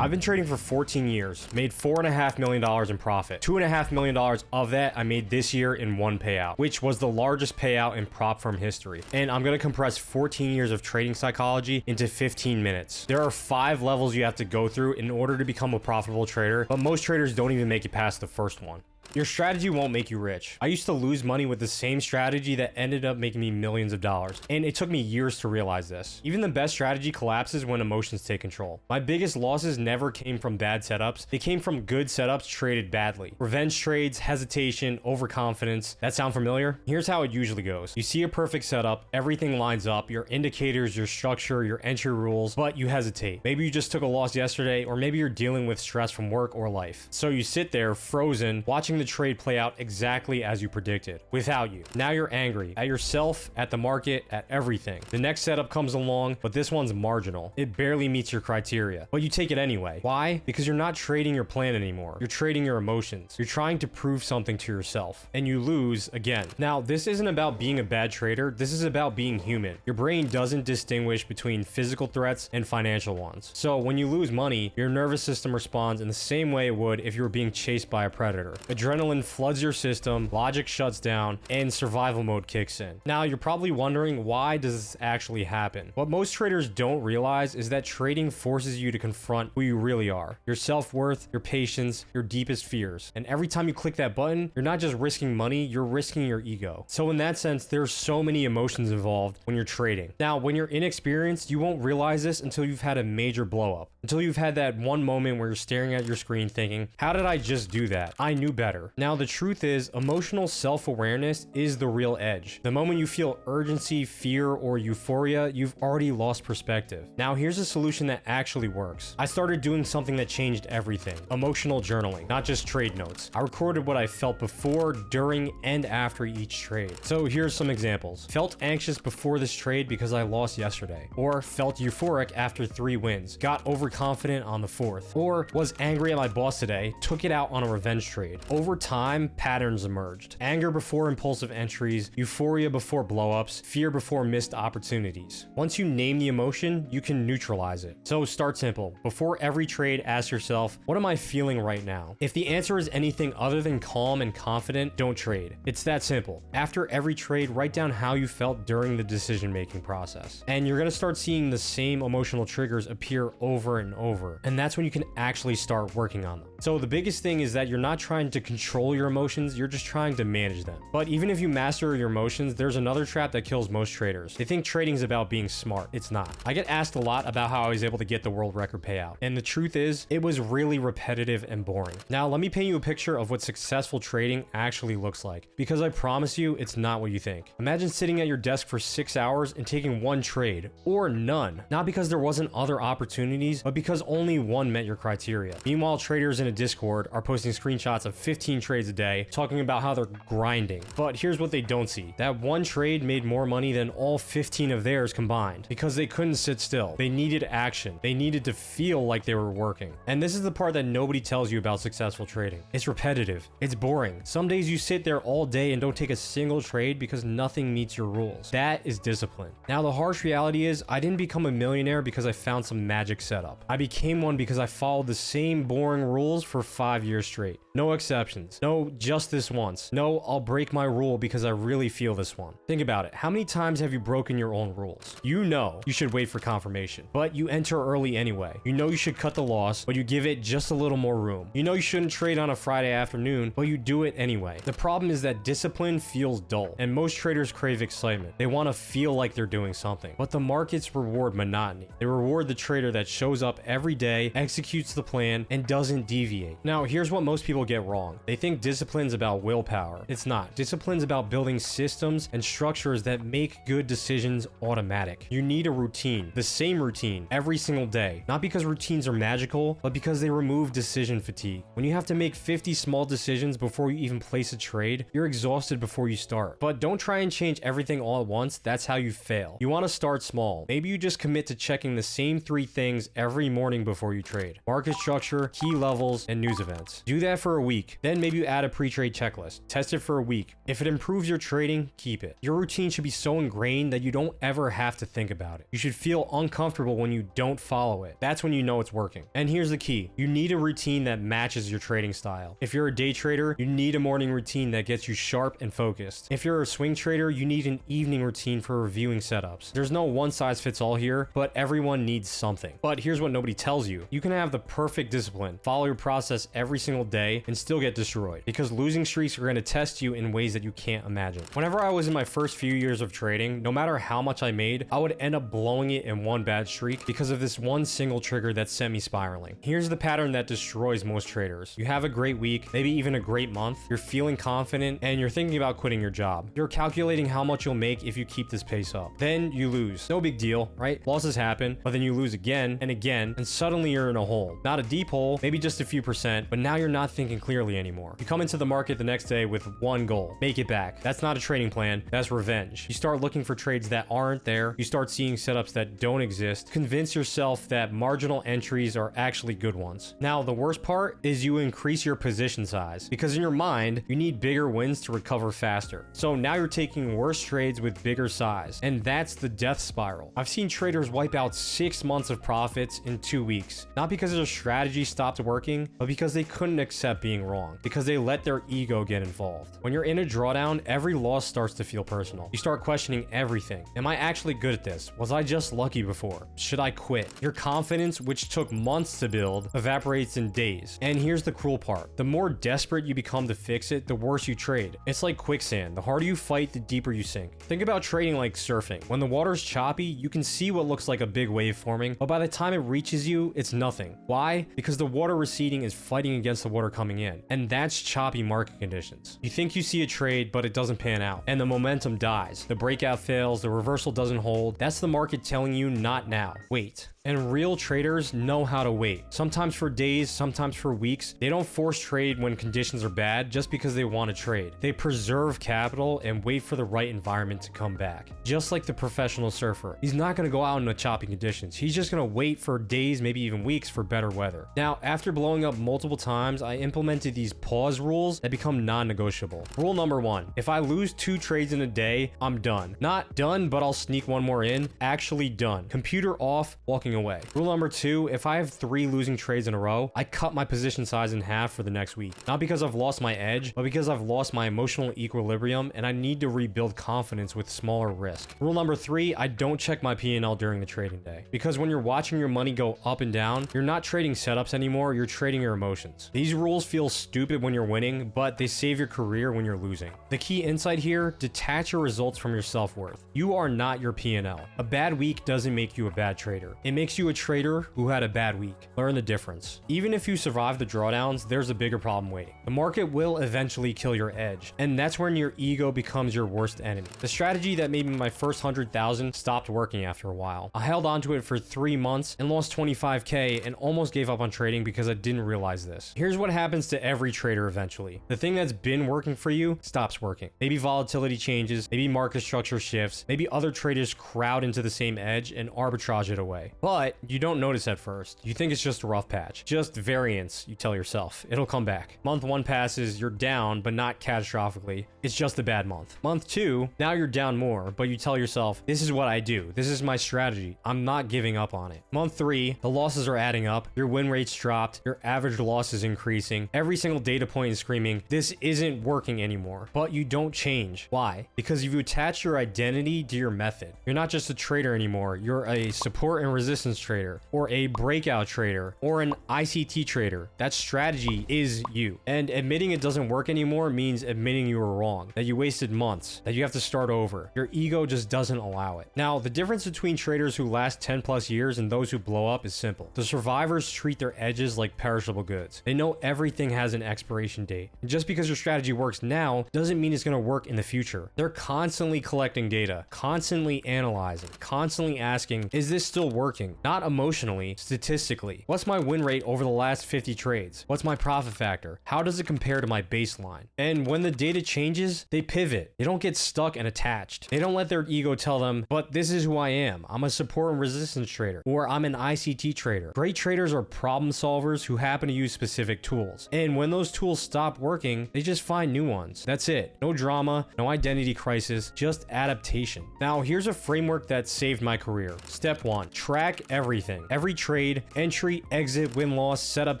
I've been trading for 14 years, made $4.5 million in profit. $2.5 million of that I made this year in one payout, which was the largest payout in prop firm history. And I'm gonna compress 14 years of trading psychology into 15 minutes. There are 5 levels you have to go through in order to become a profitable trader, but most traders don't even make it past the first one. Your strategy won't make you rich. I used to lose money with the same strategy that ended up making me millions of dollars, and it took me years to realize this. Even the best strategy collapses when emotions take control. My biggest losses never came from bad setups. They came from good setups traded badly. Revenge trades, hesitation, overconfidence. That sound familiar? Here's how it usually goes. You see a perfect setup, everything lines up, your indicators, your structure, your entry rules, but you hesitate. Maybe you just took a loss yesterday, or maybe you're dealing with stress from work or life. So you sit there frozen, watching the trade play out exactly as you predicted, without you. Now you're angry at yourself, at the market, at everything. The next setup comes along, but this one's marginal. It barely meets your criteria, but you take it anyway. Why? Because you're not trading your plan anymore. You're trading your emotions. You're trying to prove something to yourself, and you lose again. Now, this isn't about being a bad trader. This is about being human. Your brain doesn't distinguish between physical threats and financial ones. So when you lose money, your nervous system responds in the same way it would if you were being chased by a predator. Adrenaline floods your system, logic shuts down, and survival mode kicks in. Now, you're probably wondering, why does this actually happen? What most traders don't realize is that trading forces you to confront who you really are, your self-worth, your patience, your deepest fears. And every time you click that button, you're not just risking money, you're risking your ego. So in that sense, there's so many emotions involved when you're trading. Now, when you're inexperienced, you won't realize this until you've had a major blow up. Until you've had that one moment where you're staring at your screen thinking, how did I just do that? I knew better. Now, the truth is, emotional self-awareness is the real edge. The moment you feel urgency, fear, or euphoria, you've already lost perspective. Now, here's a solution that actually works. I started doing something that changed everything. Emotional journaling, not just trade notes. I recorded what I felt before, during, and after each trade. So here's some examples. Felt anxious before this trade because I lost yesterday. Or felt euphoric after 3 wins. Got overconfident on the 4th. Or was angry at my boss today, took it out on a revenge trade. Over time, patterns emerged. Anger before impulsive entries, euphoria before blowups, fear before missed opportunities. Once you name the emotion, you can neutralize it. So start simple. Before every trade, ask yourself, what am I feeling right now? If the answer is anything other than calm and confident, don't trade. It's that simple. After every trade, write down how you felt during the decision-making process. And you're gonna start seeing the same emotional triggers appear over and over. And that's when you can actually start working on them. So the biggest thing is that you're not trying to control your emotions, you're just trying to manage them. But even if you master your emotions, there's another trap that kills most traders. They think trading is about being smart. It's not. I get asked a lot about how I was able to get the world record payout. And the truth is, it was really repetitive and boring. Now, let me paint you a picture of what successful trading actually looks like. Because I promise you, it's not what you think. Imagine sitting at your desk for 6 hours and taking one trade, or none. Not because there wasn't other opportunities, but because only one met your criteria. Meanwhile, traders in a Discord are posting screenshots of 15 trades a day, talking about how they're grinding. But here's what they don't see. That one trade made more money than all 15 of theirs combined, because they couldn't sit still. They needed action. They needed to feel like they were working. And this is the part that nobody tells you about successful trading. It's repetitive. It's boring. Some days you sit there all day and don't take a single trade because nothing meets your rules. That is discipline. Now, the harsh reality is, I didn't become a millionaire because I found some magic setup. I became one because I followed the same boring rules for 5 years straight. No exceptions. No, just this once. No, I'll break my rule because I really feel this one. Think about it. How many times have you broken your own rules? You know you should wait for confirmation, but you enter early anyway. You know you should cut the loss, but you give it just a little more room. You know you shouldn't trade on a Friday afternoon, but you do it anyway. The problem is that discipline feels dull, and most traders crave excitement. They want to feel like they're doing something, but the markets reward monotony. They reward the trader that shows up every day, executes the plan, and doesn't deviate. Now, here's what most people get wrong. They think discipline's about willpower. It's not. Discipline's about building systems and structures that make good decisions automatic. You need a routine, the same routine, every single day. Not because routines are magical, but because they remove decision fatigue. When you have to make 50 small decisions before you even place a trade, you're exhausted before you start. But don't try and change everything all at once. That's how you fail. You want to start small. Maybe you just commit to checking the same 3 things every morning before you trade. Market structure, key levels, and news events. Do that for a week. Then Then maybe you add a pre-trade checklist. Test it for a week. If it improves your trading, keep it. Your routine should be so ingrained that you don't ever have to think about it. You should feel uncomfortable when you don't follow it. That's when you know it's working. And here's the key. You need a routine that matches your trading style. If you're a day trader, you need a morning routine that gets you sharp and focused. If you're a swing trader, you need an evening routine for reviewing setups. There's no one size fits all here, but everyone needs something. But here's what nobody tells you. You can have the perfect discipline, follow your process every single day, and still get destroyed, because losing streaks are going to test you in ways that you can't imagine. Whenever I was in my first few years of trading, no matter how much I made, I would end up blowing it in one bad streak because of this one single trigger that sent me spiraling. Here's the pattern that destroys most traders. You have a great week, maybe even a great month, you're feeling confident, and you're thinking about quitting your job. You're calculating how much you'll make if you keep this pace up. Then you lose. No big deal, right? Losses happen, but then you lose again and again, and suddenly you're in a hole. Not a deep hole, maybe just a few percent, but now you're not thinking clearly anymore. You come into the market the next day with one goal: make it back. That's not a trading plan, that's revenge. You start looking for trades that aren't there, you start seeing setups that don't exist, convince yourself that marginal entries are actually good ones. Now, the worst part is you increase your position size, because in your mind, you need bigger wins to recover faster. So now you're taking worse trades with bigger size, and that's the death spiral. I've seen traders wipe out 6 months of profits in 2 weeks, not because their strategy stopped working, but because they couldn't accept being wrong, because they let their ego get involved. When you're in a drawdown, every loss starts to feel personal. You start questioning everything. Am I actually good at this? Was I just lucky before? Should I quit? Your confidence, which took months to build, evaporates in days. And here's the cruel part. The more desperate you become to fix it, the worse you trade. It's like quicksand. The harder you fight, the deeper you sink. Think about trading like surfing. When the water's choppy, you can see what looks like a big wave forming, but by the time it reaches you, it's nothing. Why? Because the water receding is fighting against the water coming in. And that's choppy market conditions. You think you see a trade, but it doesn't pan out, and the momentum dies. The breakout fails, the reversal doesn't hold. That's the market telling you not now. Wait. And real traders know how to wait. Sometimes for days, sometimes for weeks. They don't force trade when conditions are bad just because they want to trade. They preserve capital and wait for the right environment to come back. Just like the professional surfer. He's not going to go out in the choppy conditions. He's just going to wait for days, maybe even weeks, for better weather. Now, after blowing up multiple times, I implemented these pause rules that become non-negotiable. Rule number 1. If I lose 2 trades in a day, I'm done. Not done, but I'll sneak one more in. Actually done. Computer off, walking away. Rule number 2, if I have 3 losing trades in a row, I cut my position size in half for the next week. Not because I've lost my edge, but because I've lost my emotional equilibrium and I need to rebuild confidence with smaller risk. Rule number 3, I don't check my P&L during the trading day. Because when you're watching your money go up and down, you're not trading setups anymore, you're trading your emotions. These rules feel stupid when you're winning, but they save your career when you're losing. The key insight here: detach your results from your self-worth. You are not your P&L. A bad week doesn't make you a bad trader. It makes you a trader who had a bad week. Learn the difference. Even if you survive the drawdowns, there's a bigger problem waiting. The market will eventually kill your edge, and that's when your ego becomes your worst enemy. The strategy that made me my first 100,000 stopped working after a while. I held onto it for 3 months and lost 25K and almost gave up on trading because I didn't realize this. Here's what happens to every trader eventually. The thing that's been working for you stops working. Maybe volatility changes, maybe market structure shifts, maybe other traders crowd into the same edge and arbitrage it away. But you don't notice at first. You think it's just a rough patch. Just variance, you tell yourself. It'll come back. Month 1 passes, you're down, but not catastrophically. It's just a bad month. Month 2, now you're down more, but you tell yourself, this is what I do. This is my strategy. I'm not giving up on it. Month 3, the losses are adding up. Your win rate's dropped. Your average loss is increasing. Every single data point is screaming, this isn't working anymore. But you don't change. Why? Because you've attached your identity to your method. You're not just a trader anymore. You're a support and resistance trader, or a breakout trader, or an ICT trader. That strategy is you. And admitting it doesn't work anymore means admitting you were wrong, that you wasted months, that you have to start over. Your ego just doesn't allow it. Now, the difference between traders who last 10 plus years and those who blow up is simple. The survivors treat their edges like perishable goods. They know everything has an expiration date. And just because your strategy works now doesn't mean it's going to work in the future. They're constantly collecting data, constantly analyzing, constantly asking, is this still working? working? Not emotionally, statistically. What's my win rate over the last 50 trades? What's my profit factor? How does it compare to my baseline? And when the data changes, they pivot. They don't get stuck and attached. They don't let their ego tell them, but this is who I am. I'm a support and resistance trader, or I'm an ICT trader. Great traders are problem solvers who happen to use specific tools. And when those tools stop working, they just find new ones. That's it. No drama, no identity crisis, just adaptation. Now, here's a framework that saved my career. Step 1, track everything. Every trade, entry, exit, win-loss, setup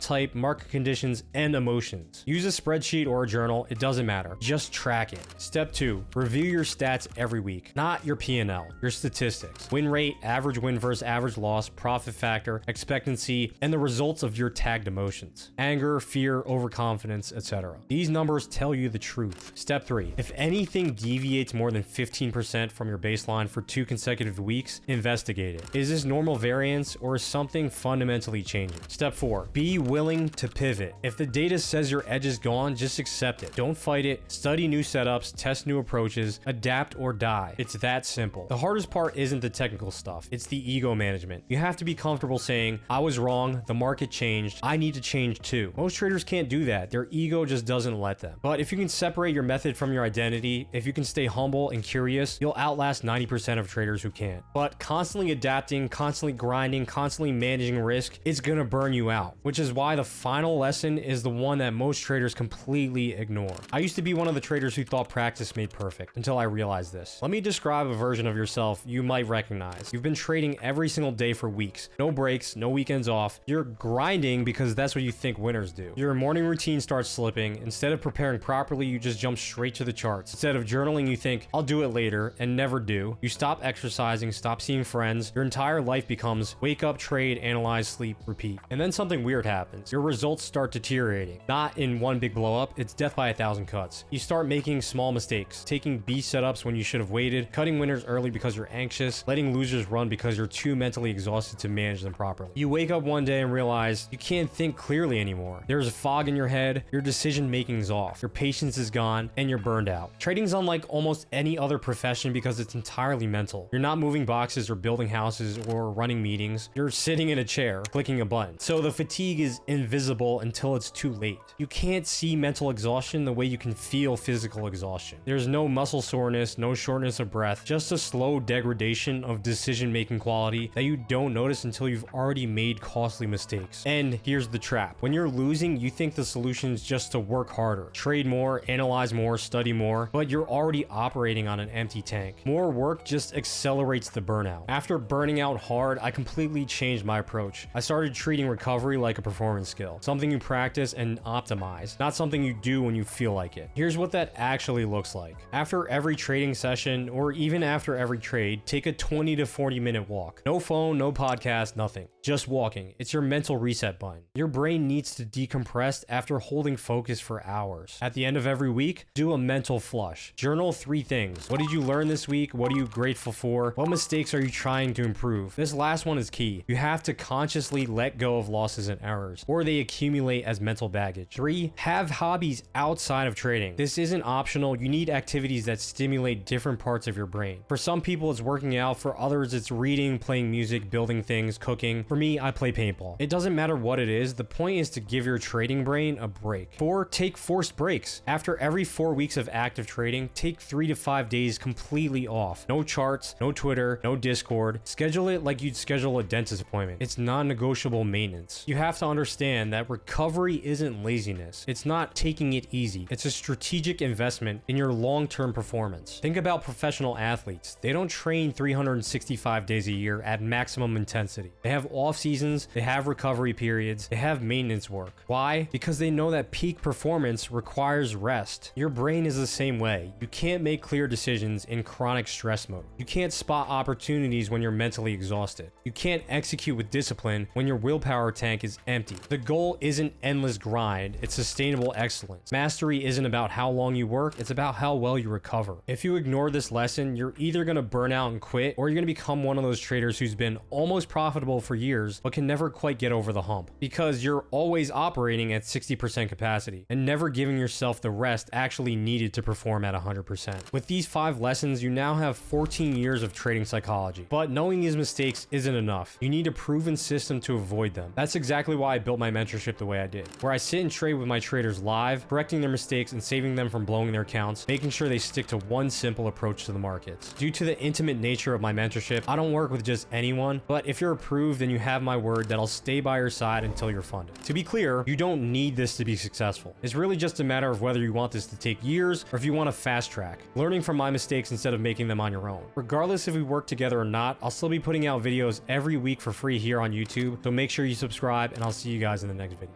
type, market conditions, and emotions. Use a spreadsheet or a journal, it doesn't matter. Just track it. Step 2, review your stats every week. Not your P&L, your statistics. Win rate, average win versus average loss, profit factor, expectancy, and the results of your tagged emotions. Anger, fear, overconfidence, etc. These numbers tell you the truth. Step 3, if anything deviates more than 15% from your baseline for 2 consecutive weeks, investigate it. Is this normal variance or is something fundamentally changing? Step 4, be willing to pivot. If the data says your edge is gone, just accept it. Don't fight it. Study new setups, test new approaches, adapt or die. It's that simple. The hardest part isn't the technical stuff. It's the ego management. You have to be comfortable saying, I was wrong, the market changed, I need to change too. Most traders can't do that. Their ego just doesn't let them. But if you can separate your method from your identity, if you can stay humble and curious, you'll outlast 90% of traders who can't. But constantly adapting, constantly grinding, constantly managing risk, it's gonna burn you out, which is why the final lesson is the one that most traders completely ignore. I used to be one of the traders who thought practice made perfect until I realized this. Let me describe a version of yourself you might recognize. You've been trading every single day for weeks. No breaks, no weekends off. You're grinding because that's what you think winners do. Your morning routine starts slipping. Instead of preparing properly, you just jump straight to the charts. Instead of journaling, you think, I'll do it later, and never do. You stop exercising, stop seeing friends. Your entire life becomes wake up, trade, analyze, sleep, repeat. And then something weird happens. Your results start deteriorating. Not in one big blow up, it's death by 1,000 cuts. You start making small mistakes, taking B setups when you should have waited, cutting winners early because you're anxious, letting losers run because you're too mentally exhausted to manage them properly. You wake up one day and realize you can't think clearly anymore. There's a fog in your head, your decision making's off, your patience is gone, and you're burned out. Trading's unlike almost any other profession because it's entirely mental. You're not moving boxes or building houses or running meetings. You're sitting in a chair, clicking a button. So the fatigue is invisible until it's too late. You can't see mental exhaustion the way you can feel physical exhaustion. There's no muscle soreness, no shortness of breath, just a slow degradation of decision-making quality that you don't notice until you've already made costly mistakes. And here's the trap. When you're losing, you think the solution is just to work harder, trade more, analyze more, study more, but you're already operating on an empty tank. More work just accelerates the burnout. After burning out hard, I completely changed my approach. I started treating recovery like a performance skill, something you practice and optimize, not something you do when you feel like it. Here's what that actually looks like. After every trading session, or even after every trade, take a 20 to 40 minute walk. No phone, no podcast, nothing. Just walking. It's your mental reset button. Your brain needs to decompress after holding focus for hours. At the end of every week, do a mental flush. Journal 3 things. What did you learn this week? What are you grateful for? What mistakes are you trying to improve? This last one is key. You have to consciously let go of losses and errors, or they accumulate as mental baggage. 3, have hobbies outside of trading. This isn't optional. You need activities that stimulate different parts of your brain. For some people, it's working out. For others, it's reading, playing music, building things, cooking. For me, I play paintball. It doesn't matter what it is. The point is to give your trading brain a break. 4, take forced breaks. After every 4 weeks of active trading, take 3 to 5 days completely off. No charts, no Twitter, no Discord. Schedule it like you'd schedule a dentist appointment. It's non-negotiable maintenance. You have to understand that recovery isn't laziness. It's not taking it easy. It's a strategic investment in your long-term performance. Think about professional athletes. They don't train 365 days a year at maximum intensity. They have off seasons, they have recovery periods, they have maintenance work. Why? Because they know that peak performance requires rest. Your brain is the same way. You can't make clear decisions in chronic stress mode. You can't spot opportunities when you're mentally exhausted. You can't execute with discipline when your willpower tank is empty. The goal isn't endless grind, it's sustainable excellence. Mastery isn't about how long you work, it's about how well you recover. If you ignore this lesson, you're either going to burn out and quit, or you're going to become one of those traders who's been almost profitable for years, but can never quite get over the hump. Because you're always operating at 60% capacity, and never giving yourself the rest actually needed to perform at 100%. With these 5 lessons, you now have 14 years of trading psychology. But knowing these mistakes isn't enough. You need a proven system to avoid them. That's exactly why I built my mentorship the way I did, where I sit and trade with my traders live, correcting their mistakes and saving them from blowing their accounts, making sure they stick to one simple approach to the markets. Due to the intimate nature of my mentorship, I don't work with just anyone, but if you're approved, then you have my word that I'll stay by your side until you're funded. To be clear, you don't need this to be successful. It's really just a matter of whether you want this to take years or if you want to fast track, learning from my mistakes instead of making them on your own. Regardless if we work together or not, I'll still be putting out videos every week for free here on YouTube, so make sure you subscribe and I'll see you guys in the next video.